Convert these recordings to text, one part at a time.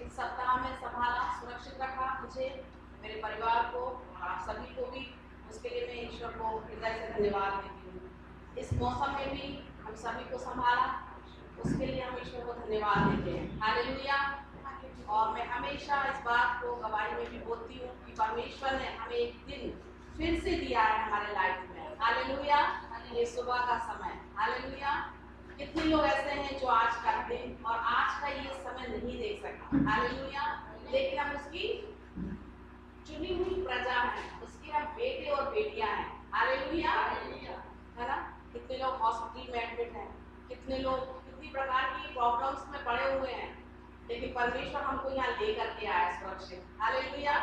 सप्ताह में संभाला, सुरक्षित रखा मुझे, मेरे परिवार को, आप सभी को भी। उसके लिए मैं ईश्वर को हृदय से धन्यवाद देती हूँ। इस मौसम में भी हम सभी को संभाला, उसके लिए हम ईश्वर को धन्यवाद देते हैं। हालेलुया। और मैं हमेशा इस बात को गवाही में भी बोलती हूँ कि परमेश्वर ने हमें एक दिन फिर से दिया है हमारे लाइफ में। हालेलुया। ये सुबह का समय। हालेलुया। कितने लोग ऐसे हैं जो आज का दिन और आज का ये समय नहीं देख सकते। हालेलुया। लेकिन हम उसकी चुनी हुई प्रजा हैं, उसके हम बेटे और बेटियां हैं। हालेलुया। है ना। कितने लोग हॉस्पिटल में एडमिट हैं, कितने लोग कितनी प्रकार की प्रॉब्लम्स में पड़े हुए हैं, लेकिन परमेश्वर हमको यहाँ लेकर के आया सुरक्षित। हालेलुया।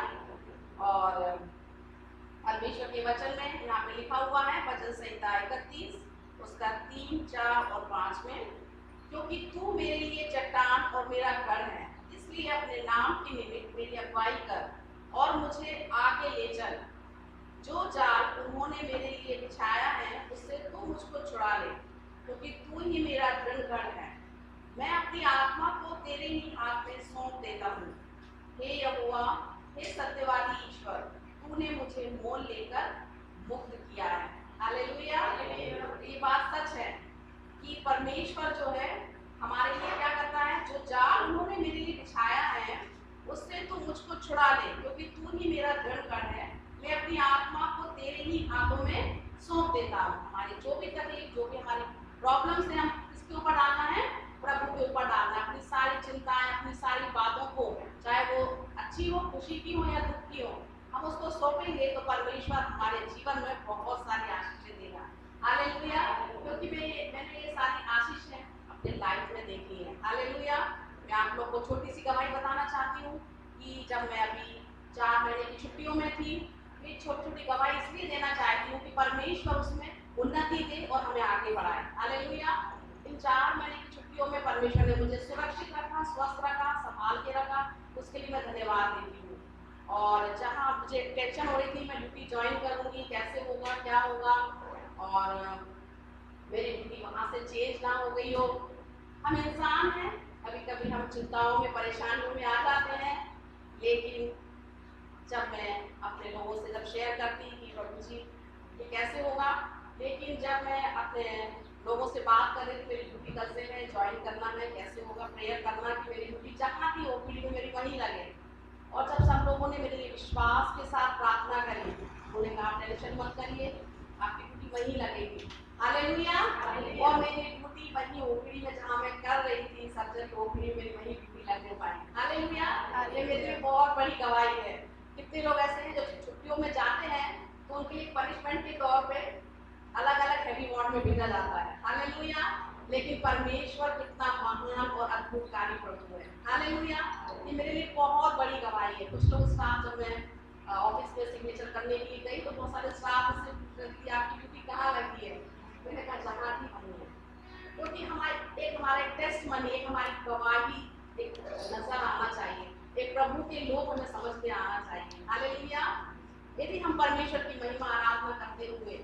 और परमेश्वर के वचन में यहाँ पे लिखा हुआ है, वचन संहिता 31 उसका 3, 4 और 5 में, क्योंकि तू मेरे लिए चट्टान और मेरा गढ़ है, इसलिए अपने नाम के निमित्त मेरी अगुवाई कर और मुझे आगे ले चल। जो जाल उन्होंने मेरे लिए बिछाया है उससे तू मुझको छुड़ा ले, क्योंकि तू ही मेरा दृढ़ गढ़ है। मैं अपनी आत्मा को तेरे ही हाथ में सौंप देता हूँ। हे यहोवा, हे सत्यवादी ईश्वर, तूने मुझे मोल लेकर मुक्त किया है। हालेलुया। ये बात सच है कि परमेश्वर जो है हमारे लिए क्या करता है, जो जाल उन्होंने मेरे लिए बिछाया है उससे तू मुझको छुड़ा ले, क्योंकि तू ही मेरा दृढ़ गढ़ है। मैं अपनी आत्मा को तेरे ही हाथों में सौंप देता हूँ। हमारी जो भी तकलीफ, जो भी हमारी प्रॉब्लम्स है, हम किसके ऊपर डालना है, प्रभु के ऊपर डालना है। अपनी सारी चिंताएं, अपनी सारी बातों को, चाहे वो अच्छी हो, खुशी की हो या दुख की हो, हम उसको सौंपेंगे तो परमेश्वर हमारे जीवन में बहुत सारी आशीषें देगा। हालेलुया। क्योंकि मैंने ये सारी आशीषें अपने लाइफ में देखी है। हालेलुया। मैं आप लोग को छोटी सी गवाही बताना चाहती हूँ कि जब मैं अभी 4 महीने की छुट्टियों में थी, मैं छोटी छोटी गवाही इसलिए देना चाहती हूँ कि परमेश्वर उसमें उन्नति दे और हमें आगे बढ़ाए। हालेलुया। इन 4 महीने की छुट्टियों में परमेश्वर ने मुझे सुरक्षित रखा, स्वस्थ रखा, संभाल के रखा, उसके लिए मैं धन्यवाद देती हूँ। और जहाँ मुझे टेंशन हो रही थी मैं ड्यूटी ज्वाइन करूँगी, कैसे होगा, क्या होगा, और मेरी ड्यूटी वहाँ से चेंज ना हो गई हो। हम इंसान हैं, कभी कभी हम चिंताओं में, परेशानियों में आ जाते हैं, लेकिन जब मैं अपने लोगों से जब शेयर करती कि प्रभु जी ये कैसे होगा, लेकिन जब मैं अपने लोगों से बात कर रही थी, मेरी ड्यूटी कल से है, ज्वाइन करना है, कैसे होगा, प्रेयर करना कि मेरी ड्यूटी जहाँ थी ओपीडी में मेरी वहीं लगे। और जब सब लोगों ने मेरे लिए विश्वास के साथ प्रार्थना करी, उन्होंने कहा टेंशन मत करिए, आपकी ड्यूटी वहीं लगेगी। हालेलुया। और मेरी ड्यूटी वहीं ओपीडी में जहाँ मैं कर रही थी, सर्जरी ओपीडी में वहीं ड्यूटी लगने पाई। हालेलुया। ये मेरे लिए बहुत बड़ी गवाही है। कितने लोग ऐसे हैं जो छुट्टियों में जाते हैं तो उनके लिए पनिशमेंट के तौर पे अलग अलग हेवी वार्ड में भेजा जाता है। हालेलुया। लेकिन परमेश्वर कितना महान और अद्भुत कार्य प्रभु है। हालेलुया। ये मेरे लिए बहुत बड़ी गवाही है। कुछ लोग स्टाफ, जब मैं ऑफिस में सिग्नेचर करने के लिए गई तो बहुत सारे स्टाफ से पूछ रहे थे आपकी ड्यूटी कहाँ लगी है, मैंने कहा जहाँ थी वहीं है। क्योंकि हमारा एक टेस्ट मनी, एक हमारी गवाही एक नजर आना चाहिए, एक प्रभु के लोग हमें समझ में आना चाहिए। हालेलुया। यदि हम परमेश्वर की महिमा आराधना करते हुए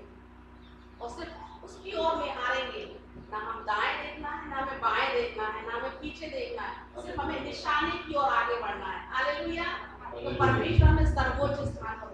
और सिर्फ उसकी ओर निहारेंगे, ना हम दाएं देखना है, ना हमें बाएं देखना है, ना हमें पीछे देखना है, सिर्फ हमें निशाने की ओर आगे बढ़ना है। हालेलुया। तो परमेश्वर हमें सर्वोच्च स्थान पर